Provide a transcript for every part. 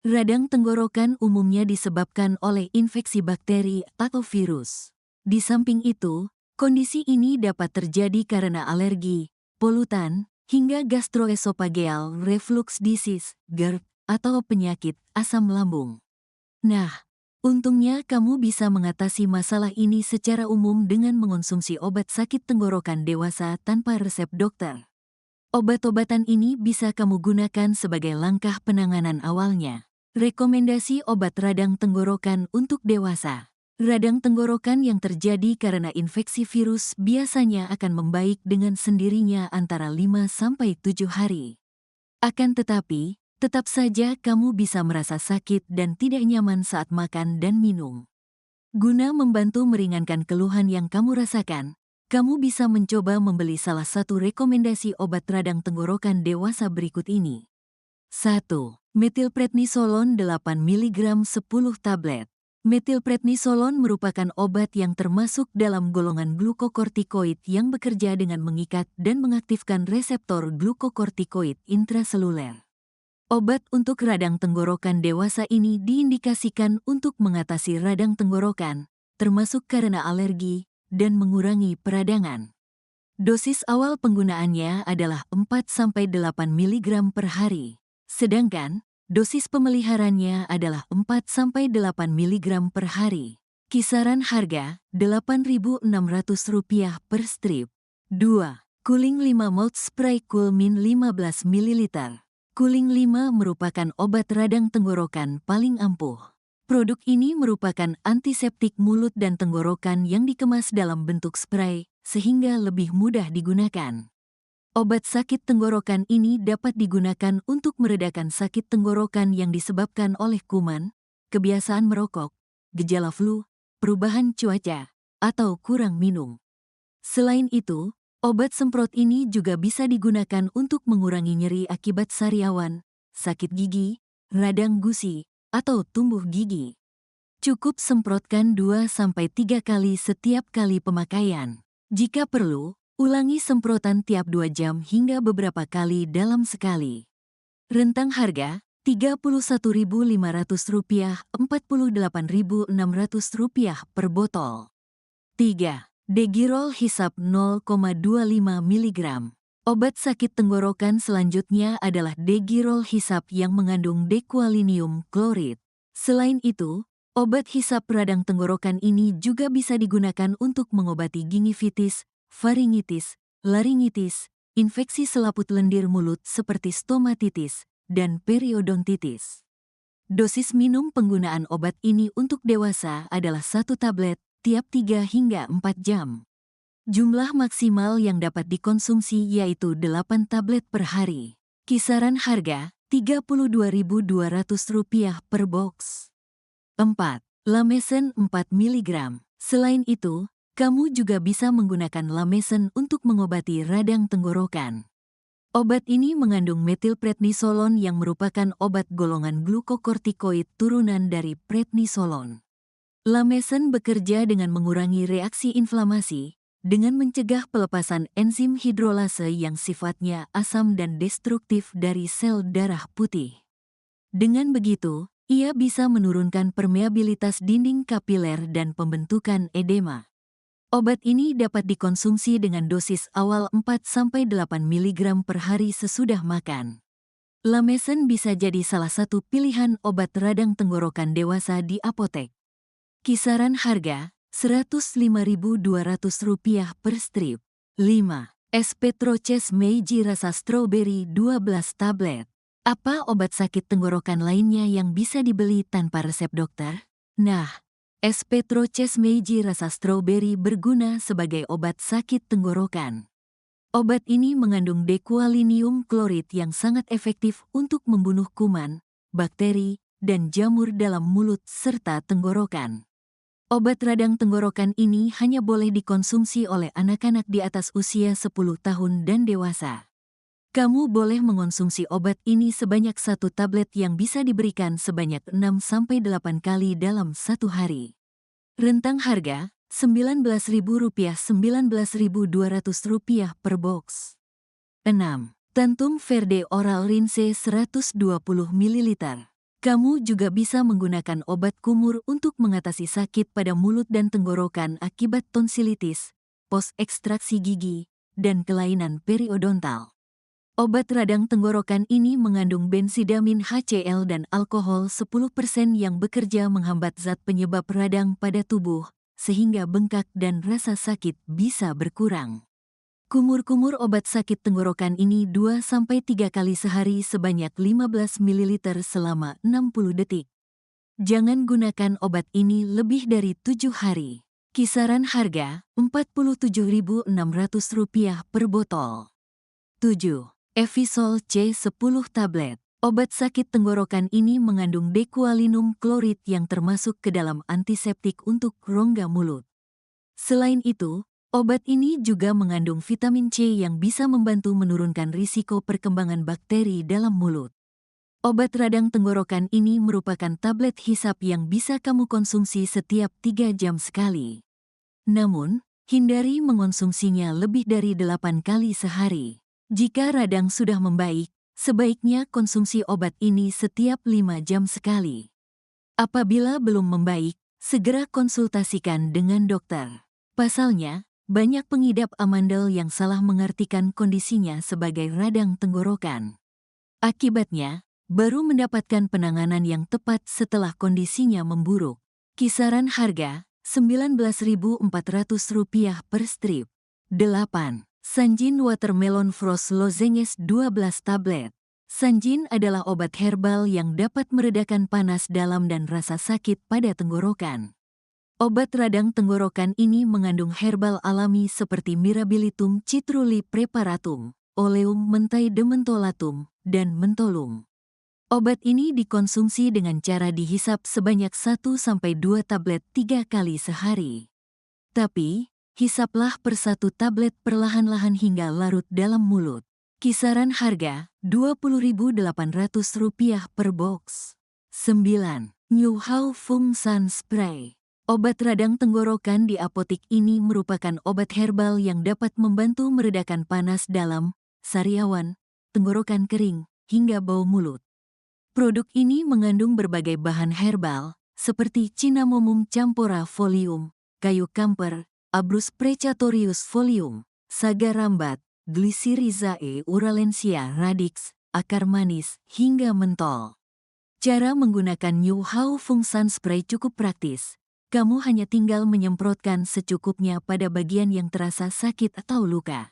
Radang tenggorokan umumnya disebabkan oleh infeksi bakteri atau virus. Di samping itu, kondisi ini dapat terjadi karena alergi, polutan, hingga gastroesophageal reflux disease, GERD, atau penyakit asam lambung. Nah, untungnya kamu bisa mengatasi masalah ini secara umum dengan mengonsumsi obat sakit tenggorokan dewasa tanpa resep dokter. Obat-obatan ini bisa kamu gunakan sebagai langkah penanganan awalnya. Rekomendasi obat radang tenggorokan untuk dewasa. Radang tenggorokan yang terjadi karena infeksi virus biasanya akan membaik dengan sendirinya antara 5-7 hari. Akan tetapi, tetap saja kamu bisa merasa sakit dan tidak nyaman saat makan dan minum. Guna membantu meringankan keluhan yang kamu rasakan, kamu bisa mencoba membeli salah satu rekomendasi obat radang tenggorokan dewasa berikut ini. 1. Metilprednisolon 8 mg 10 tablet. Metilprednisolon merupakan obat yang termasuk dalam golongan glukokortikoid yang bekerja dengan mengikat dan mengaktifkan reseptor glukokortikoid intraseluler. Obat untuk radang tenggorokan dewasa ini diindikasikan untuk mengatasi radang tenggorokan, termasuk karena alergi, dan mengurangi peradangan. Dosis awal penggunaannya adalah 4-8 mg per hari. Sedangkan, dosis pemeliharannya adalah 4-8 mg per hari. Kisaran harga Rp8.600 per strip. 2. Cooling 5 ml spray Coolmin 15 ml. Cooling 5 merupakan obat radang tenggorokan paling ampuh. Produk ini merupakan antiseptik mulut dan tenggorokan yang dikemas dalam bentuk spray, sehingga lebih mudah digunakan. Obat sakit tenggorokan ini dapat digunakan untuk meredakan sakit tenggorokan yang disebabkan oleh kuman, kebiasaan merokok, gejala flu, perubahan cuaca, atau kurang minum. Selain itu, obat semprot ini juga bisa digunakan untuk mengurangi nyeri akibat sariawan, sakit gigi, radang gusi, atau tumbuh gigi. Cukup semprotkan 2-3 kali setiap kali pemakaian. Jika perlu, ulangi semprotan tiap 2 jam hingga beberapa kali dalam sekali. Rentang harga Rp31.500, Rp48.600 per botol. 3. Degirol hisap 0,25 mg. Obat sakit tenggorokan selanjutnya adalah degirol hisap yang mengandung dequalinium klorid. Selain itu, obat hisap radang tenggorokan ini juga bisa digunakan untuk mengobati gingivitis, faringitis, laringitis, infeksi selaput lendir mulut seperti stomatitis, dan periodontitis. Dosis minum penggunaan obat ini untuk dewasa adalah 1 tablet tiap 3-4 jam. Jumlah maksimal yang dapat dikonsumsi yaitu 8 tablet per hari. Kisaran harga Rp32.200 per box. 4. Lamesen 4 mg. Selain itu, kamu juga bisa menggunakan lamesen untuk mengobati radang tenggorokan. Obat ini mengandung metilprednisolon yang merupakan obat golongan glukokortikoid turunan dari prednisolon. Lamesen bekerja dengan mengurangi reaksi inflamasi, dengan mencegah pelepasan enzim hidrolase yang sifatnya asam dan destruktif dari sel darah putih. Dengan begitu, ia bisa menurunkan permeabilitas dinding kapiler dan pembentukan edema. Obat ini dapat dikonsumsi dengan dosis awal 4-8 mg per hari sesudah makan. Lamesen bisa jadi salah satu pilihan obat radang tenggorokan dewasa di apotek. Kisaran harga Rp105.200 per strip. 5. Espetroches Meiji rasa strawberry 12 tablet. Apa obat sakit tenggorokan lainnya yang bisa dibeli tanpa resep dokter? Nah, Espetroches Meiji rasa strawberry berguna sebagai obat sakit tenggorokan. Obat ini mengandung dequalinium klorid yang sangat efektif untuk membunuh kuman, bakteri, dan jamur dalam mulut serta tenggorokan. Obat radang tenggorokan ini hanya boleh dikonsumsi oleh anak-anak di atas usia 10 tahun dan dewasa. Kamu boleh mengonsumsi obat ini sebanyak 1 tablet yang bisa diberikan sebanyak 6-8 kali dalam 1 hari. Rentang harga Rp19.000 Rp19.200 per box. 6. Tantum Verde Oral Rinse 120 ml. Kamu juga bisa menggunakan obat kumur untuk mengatasi sakit pada mulut dan tenggorokan akibat tonsilitis, post-ekstraksi gigi, dan kelainan periodontal. Obat radang tenggorokan ini mengandung bensidamin HCl dan alkohol 10% yang bekerja menghambat zat penyebab radang pada tubuh, sehingga bengkak dan rasa sakit bisa berkurang. Kumur-kumur obat sakit tenggorokan ini 2-3 kali sehari sebanyak 15 ml selama 60 detik. Jangan gunakan obat ini lebih dari 7 hari. Kisaran harga Rp47.600 per botol. 7. Evisol C10 tablet. Obat sakit tenggorokan ini mengandung dekualinum klorid yang termasuk ke dalam antiseptik untuk rongga mulut. Selain itu, obat ini juga mengandung vitamin C yang bisa membantu menurunkan risiko perkembangan bakteri dalam mulut. Obat radang tenggorokan ini merupakan tablet hisap yang bisa kamu konsumsi setiap 3 jam sekali. Namun, hindari mengonsumsinya lebih dari 8 kali sehari. Jika radang sudah membaik, sebaiknya konsumsi obat ini setiap 5 jam sekali. Apabila belum membaik, segera konsultasikan dengan dokter. Pasalnya, banyak pengidap amandel yang salah mengartikan kondisinya sebagai radang tenggorokan. Akibatnya, baru mendapatkan penanganan yang tepat setelah kondisinya memburuk. Kisaran harga Rp19.400 per strip. 8. Sanjin Watermelon Frost Lozenges 12 tablet. Sanjin adalah obat herbal yang dapat meredakan panas dalam dan rasa sakit pada tenggorokan. Obat radang tenggorokan ini mengandung herbal alami seperti Mirabilitum citrulli preparatum, Oleum mentai dementolatum, dan mentolum. Obat ini dikonsumsi dengan cara dihisap sebanyak 1-2 tablet 3 kali sehari. Tapi, hisaplah per 1 tablet perlahan-lahan hingga larut dalam mulut. Kisaran harga Rp20.800 per box. 9. New Hao Fung San Spray. Obat radang tenggorokan di apotik ini merupakan obat herbal yang dapat membantu meredakan panas dalam, sariawan, tenggorokan kering, hingga bau mulut. Produk ini mengandung berbagai bahan herbal, seperti Cinnamomum campora folium, kayu kamper, Abrus precatorius folium, saga rambat, Glycyrrhizae uralensia radix, akar manis, hingga mentol. Cara menggunakan New Hao Fung San Spray cukup praktis. Kamu hanya tinggal menyemprotkan secukupnya pada bagian yang terasa sakit atau luka.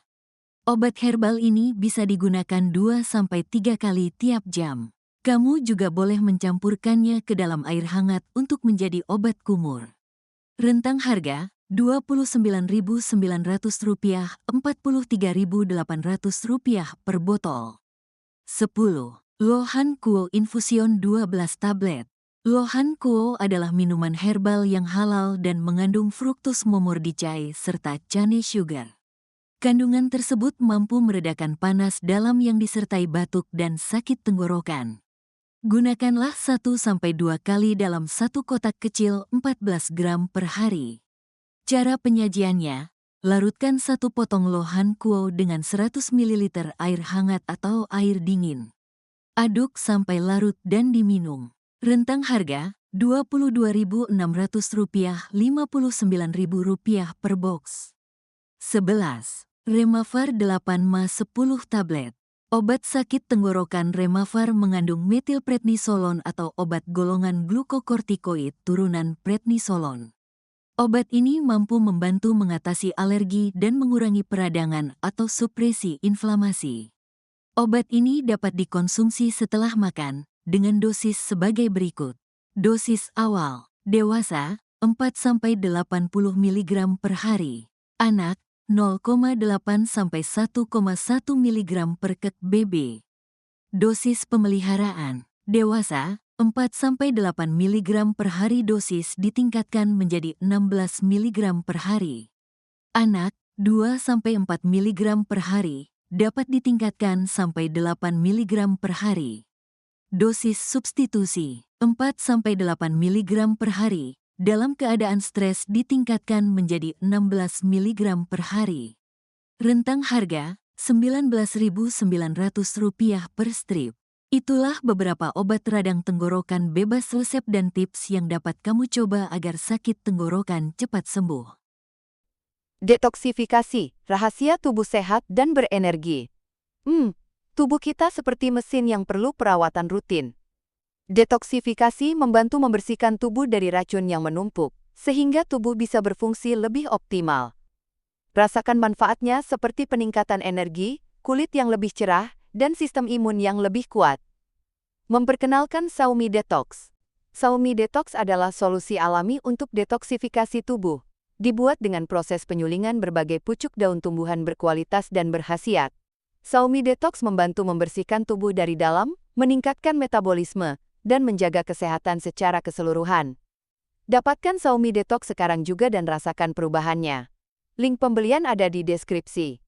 Obat herbal ini bisa digunakan 2-3 kali tiap jam. Kamu juga boleh mencampurkannya ke dalam air hangat untuk menjadi obat kumur. Rentang harga Rp29.900, Rp43.800 per botol. 10. Lohan Kuo Infusion 12 tablet. Lohan Kuo adalah minuman herbal yang halal dan mengandung fruktos momordicae serta cane sugar. Kandungan tersebut mampu meredakan panas dalam yang disertai batuk dan sakit tenggorokan. Gunakanlah 1-2 kali dalam 1 kotak kecil 14 gram per hari. Cara penyajiannya, larutkan 1 potong Lohan Kuo dengan 100 ml air hangat atau air dingin. Aduk sampai larut dan diminum. Rentang harga Rp22.600, Rp59.000 per box. 11. Remavar 8-10 tablet. Obat sakit tenggorokan Remavar mengandung metilprednisolon atau obat golongan glukokortikoid turunan prednisolon. Obat ini mampu membantu mengatasi alergi dan mengurangi peradangan atau supresi inflamasi. Obat ini dapat dikonsumsi setelah makan, dengan dosis sebagai berikut. Dosis awal, dewasa, 4-80 mg per hari. Anak, 0,8-1,1 mg per kg BB. Dosis pemeliharaan, dewasa, 4-8 mg per hari. Dosis ditingkatkan menjadi 16 mg per hari. Anak, 2-4 mg per hari, dapat ditingkatkan sampai 8 mg per hari. Dosis substitusi, 4-8 mg per hari, dalam keadaan stres ditingkatkan menjadi 16 mg per hari. Rentang harga Rp19.900 per strip. Itulah beberapa obat radang tenggorokan bebas resep dan tips yang dapat kamu coba agar sakit tenggorokan cepat sembuh. Detoksifikasi, rahasia tubuh sehat dan berenergi. Tubuh kita seperti mesin yang perlu perawatan rutin. Detoksifikasi membantu membersihkan tubuh dari racun yang menumpuk, sehingga tubuh bisa berfungsi lebih optimal. Rasakan manfaatnya seperti peningkatan energi, kulit yang lebih cerah, dan sistem imun yang lebih kuat. Memperkenalkan Xiaomi Detox. Xiaomi Detox adalah solusi alami untuk detoksifikasi tubuh. Dibuat dengan proses penyulingan berbagai pucuk daun tumbuhan berkualitas dan berkhasiat. Xiaomi Detox membantu membersihkan tubuh dari dalam, meningkatkan metabolisme, dan menjaga kesehatan secara keseluruhan. Dapatkan Xiaomi Detox sekarang juga dan rasakan perubahannya. Link pembelian ada di deskripsi.